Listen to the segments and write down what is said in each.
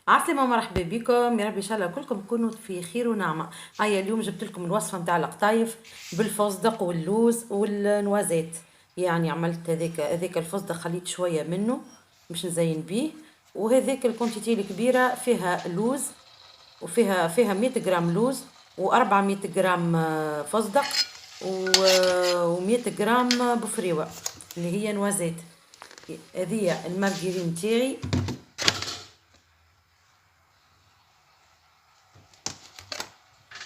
عسلامة مرحبا بكم، يا رب ان شاء الله كلكم تكونوا في خير ونعمة. هيا اليوم جبت لكم الوصفة نتاع القطايف بالفستق واللوز والنوازات. يعني عملت هذاك الفستق، خليت شوية منه باش نزين بيه. وهذاك الكونتيتي الكبيرة فيها لوز، وفيها 100 جرام لوز، و400 جرام فستق، و100 جرام بفريوة اللي هي نوازات. هذه المارجرين تاعي.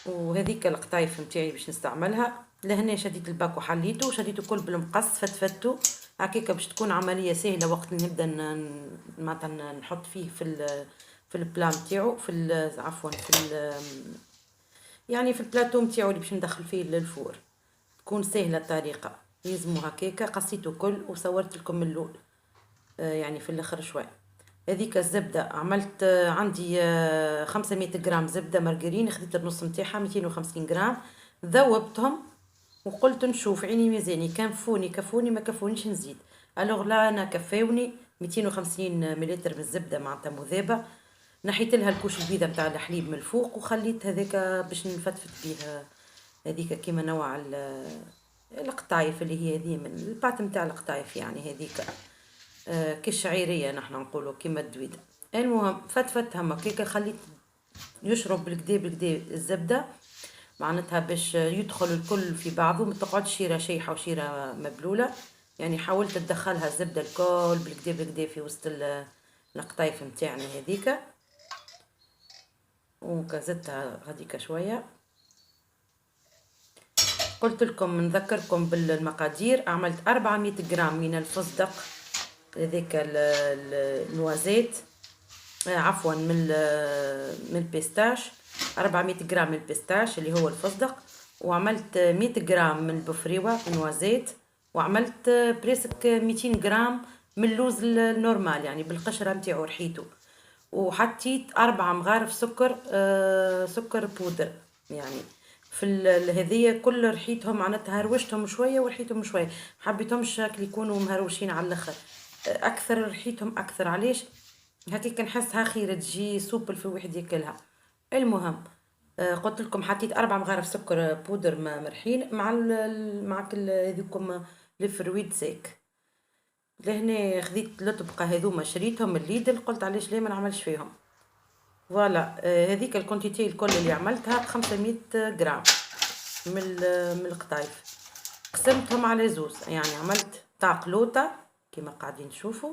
وهذيك القطايف نتاعي باش نستعملها. لهنا شديت الباك وحليته وشديته كل بالمقص، فتفتو هكاكا باش تكون عمليه سهله وقت اللي نبدا معناتها نحط فيه في البلان نتاعو، عفوا يعني في البلاتو نتاعو اللي باش ندخل فيه للفور. تكون سهله الطريقه. يلزمو هكاكا قصيته كل وصورت لكم اللول. يعني في الاخر شوي. هذيك الزبدة عملت عندي 500 جرام زبدة مارجرين، خديت النص متاعها 250 جرام، ذوبتهم وقلت نشوف عيني ميزاني كفوني ما كفونيش نزيد. الوغ لا، انا كفاوني 250 مليلتر من الزبدة معناتها مذابة. نحيت لها الكوش البيضة متاع الحليب من الفوق وخليت هذاك باش نفتفت بيه. هذيك كيما نوع القطايف اللي هي هذه من البات متاع القطايف، يعني هذيك كالشعيرية نحنا نقولوا كيما الدويدة. المهم فتفت هم هكاكا، خليت يشرب بالكدا الزبدة معناتها باش يدخل الكل في بعضه، ما تقعدش شيرة شيحة وشيرة مبلولة. يعني حاولت تدخلها الزبدة الكل بالكدا في وسط القطايف متاعنا هذيك. وكزتها هذيك شوية. قلت لكم نذكركم بالمقادير. عملت 400 جرام من الفستق، هذيك النوازات، عفوا من البيستاش. 400 جرام من البيستاش اللي هو الفستق، وعملت 100 جرام من البفريوة نوازات، وعملت بريسك 200 جرام من اللوز النورمال يعني بالقشرة نتاعو رحيته. وحطيت 4 مغارف سكر، سكر بودر يعني. في هذيا كل رحيتهم معناتها هروشتهم شويه ورحيتهم شويه، حبيتهمش شكل يكونوا مهروشين على الاخر. اكثر رحيتهم اكثر، علاش هكاك نحسها خير تجي سوبل في واحد ياكلها. المهم قلت لكم حطيت 4 مغارف سكر بودر مرحين مع مع كل هذوكم الفرويد سيك. لهنا خذيت الطبقة هذوما شريتهم من ليدل، قلت علاش ليه ما نعملش فيهم. فوالا هذيك الكونتيتي الكل اللي عملتها 500 جرام من القطايف. قسمتهم على زوز، يعني عملت تاع قلوطة كيما قاعدين تشوفوا.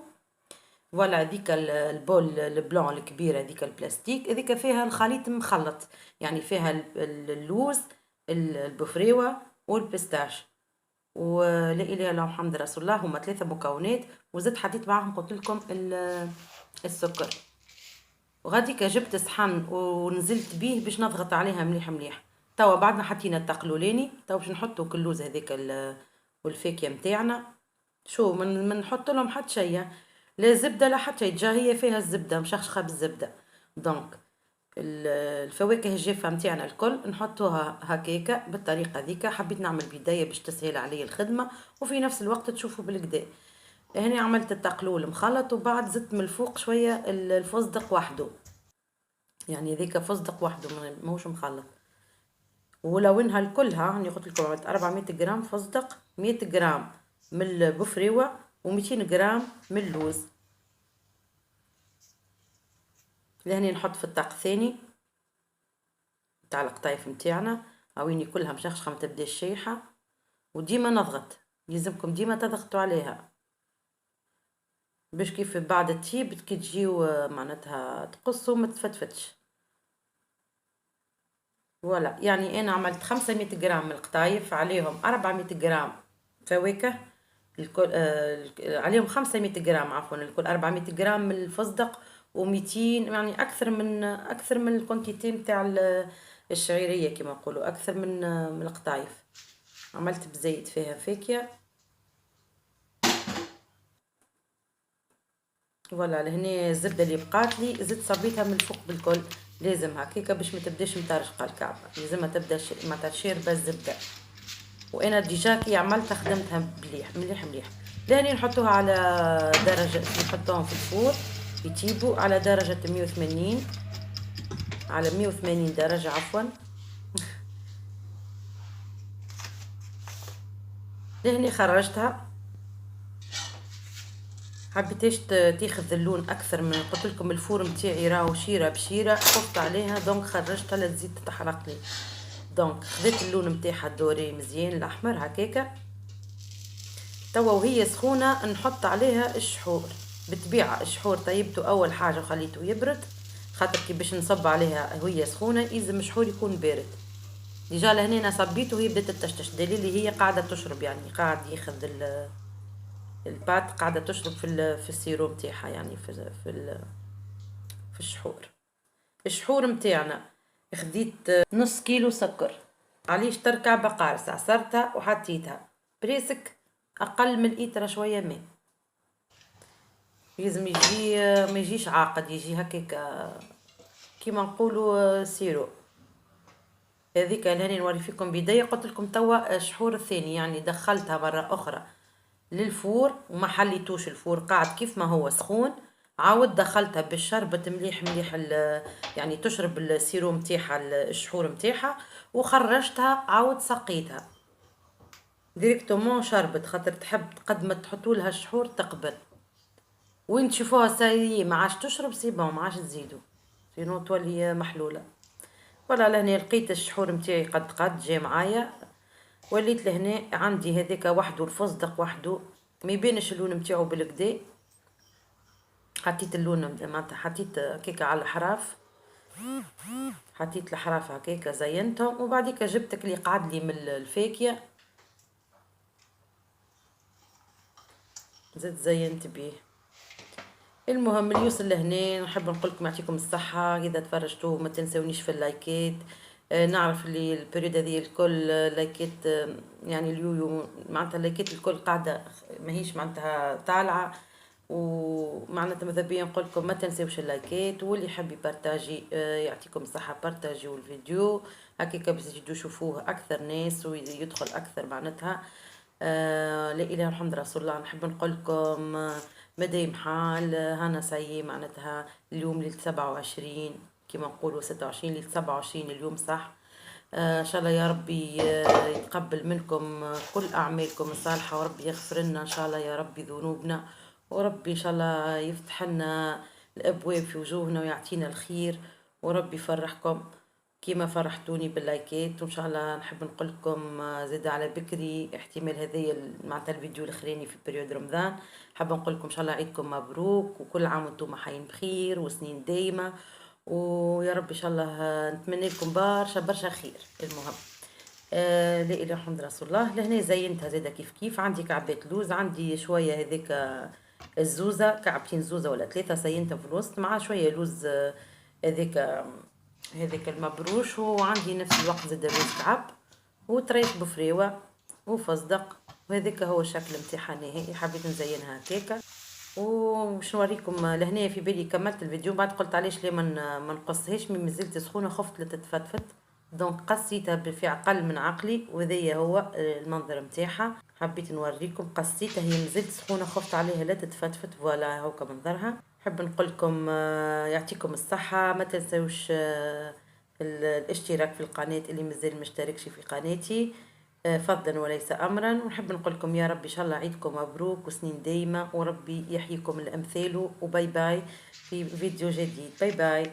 فوالا هذيك البول البلون الكبيرة، هذيك البلاستيك هذيك فيها الخليط مخلط، يعني فيها اللوز، البفريوة والبستاش، ولا اله الا محمد رسول الله. هما 3 مكونات، وزدت حطيت معاهم قلت لكم السكر. وغاديكا جبت صحن ونزلت بيه باش نضغط عليها مليح مليح. توا بعد ما حطينا التقلولاني، توا باش نحطو كلوز هذيك والفاكهه متاعنا. شو من نحط لهم حتى شيء، لا زبده لا حتى شيء، هي فيها الزبده مشخشخه بالزبده. دونك الفواكه الجافه متاعنا الكل نحطوها هكاكا بالطريقه ذيك. حبيت نعمل بدايه باش تسهل علي الخدمه وفي نفس الوقت تشوفوا بالكدا. هنا عملت التقلول مخلط، وبعد زدت من الفوق شويه الفستق وحده، يعني ذيك فستق وحده موش مخلط. ولونها الكلها راني قلت لكم عملت 400 جرام فستق، 100 جرام من البفريوة، و200 جرام من اللوز. لهني نحط في الطاق الثاني تاع القطايف متاعنا، عويني كلها مشخشخه ما تبداش شايحه. وديما نضغط، يلزمكم ديما تضغطوا عليها باش كيف بعد تطيب كي تجيو معناتها تقصوا ما تفتفتش. فوالا يعني انا عملت 500 جرام من القطايف، عليهم 400 جرام فواكه الكل، عليهم 500 جرام عفوا الكل، 400 جرام من الفستق، و200 يعني اكثر من الكونتيتي نتاع الشعيريه كما نقولوا، اكثر من القطايف. عملت بزيت فيها فاكهه. فوالا لهنا الزبده اللي بقات لي زدت صبيتها من الفوق بالكل. لازم هكاكا باش ما تبداش مطرشقه الكعبه، لازمها تبدا ما شاربه الزبده. وانا ديجا كي عملتها خدمتها مليح مليح مليح. لهني نحطوها على درجه، نحطوهم في الفور يطيبوا على درجة 180، على 180 درجة عفوا. لهني خرجتها، حبيتيش تاخذ اللون اكثر من قلت لكم الفور متاعي راهو شيره بشيره، خفت عليها دونك خرجتها لا تزيد تحرق لي. دونك خذيت اللون متاعها الدوري مزيان الاحمر هكاكا. توا وهي سخونه نحط عليها الشحور. بالطبيعه الشحور طيبته اول حاجه وخليته يبرد، خاطر كي باش نصب عليها وهي سخونه يلزم الشحور يكون بارد. ديجا لهنا انا صبيته وهي بدات تشتش، دليل هي قاعده تشرب، يعني قاعد ياخذ البات قاعده تشرب في السيروم تاعها، يعني في الشحور. الشحور متاعنا خديت نص كيلو سكر، عليش تركع بقارص عصرتها وحطيتها بريسك اقل من لتر شويه ماء. لازم يجي ما يجيش عاقد، يجي هكاك كيما نقولوا سيرو. هذيك لهاني نوري فيكم بداية. قلت لكم توا الشحور الثاني، يعني دخلتها مرة أخرى للفور وما حليتوش الفور، قاعد كيف ما هو سخون. عاود دخلتها بالشربت مليح مليح يعني تشرب السيروم متاعها الشحور متاعها، وخرجتها عاود سقيتها ديريكتومون شربت، خاطر تحب قد ما تحطوا لها الشحور تقبل. وين تشوفوها ساي ما عادش تشرب سي بون ما عادش تزيدوا، سينو تولي محلوله. ولا لهنا لقيت الشحور متاعي قد جا معايا، وليت لهنا عندي هذاك وحده الفصدق وحده ما يبانش اللون متاعو بالكدا. حطيت اللون معناتها حطيت هكاكا على الحراف، حطيت الحراف هكاكا زينتهم، وبعديك جبتك اللي قعد لي من الفاكهه زدت زينت بيه. المهم اللي يوصل لهنا نحب نقول لكم يعطيكم الصحه. اذا تفرجتوا ما تنسونيش في اللايكات. نعرف اللي البريود هذه الكل لايكات، يعني اليويو معناتها اللايكات الكل قاعده ماهيش معناتها طالعه، ومعناتها ماذا بيا نقول لكم ما تنسوش اللايكات، واللي يحب يبارتاجي يعطيكم الصحه بارتاجيو الفيديو هكاك باش تجدوا تشوفوه اكثر ناس ويدخل اكثر معناتها. لا اله الا محمد رسول الله. نحب نقول لكم مدايم حال هانا ساي معناتها اليوم ليلة 27 كما نقولوا 26 ليلة 27 اليوم صح. ان شاء الله يا ربي يتقبل منكم كل اعمالكم الصالحه، وربي يغفر لنا ان شاء الله يا ربي ذنوبنا، وربي ان شاء الله يفتح لنا الابواب في وجوهنا ويعطينا الخير، وربي يفرحكم كيما فرحتوني باللايكات. وان شاء الله نحب نقول لكم زاد على بكري احتمال هذايا معناتها الفيديو الاخراني في بريود رمضان. حابه نقول لكم ان شاء الله عيدكم مبروك، وكل عام وانتم حيين بخير وسنين دايمه، ويا رب ان شاء الله نتمنى لكم برشا برشا خير. المهم لا اله الا محمد رسول الله. لهنا زينتها زاده كيف كيف. عندي كعبات لوز، عندي شويه هذيك الزوزه كعبتين زوزه ولا ثلاثه زينتها في الوسط مع شويه لوز هذيك المبروش، وعندي نفس الوقت زاد لوز كعب وطريف بفريوه وفصدق، وهذاك هو الشكل متاعها النهائي. حبيت نزينها هكاكا وش نوريكم. لهنا في بالي كملت الفيديو بعد قلت علاش ليه ما نقصهاش، مي مازلت سخونه خفت لا تتفتفت، دونك قصيتها في اقل من عقلي، وهذايا هو المنظر متاعها. حبيت نوريكم قصيتها هي مازلت سخونه خفت عليها لا تتفتفت. فوالا هو منظرها. نحب نقول لكم يعطيكم الصحه. ما تنسوش الاشتراك في القناه اللي مازال مشتركش في قناتي فضلا وليس امرا. ونحب نقول لكم يا رب ان شاء الله عيدكم مبروك وسنين دايمه، وربي يحييكم الامثال. وباي باي في فيديو جديد. باي باي.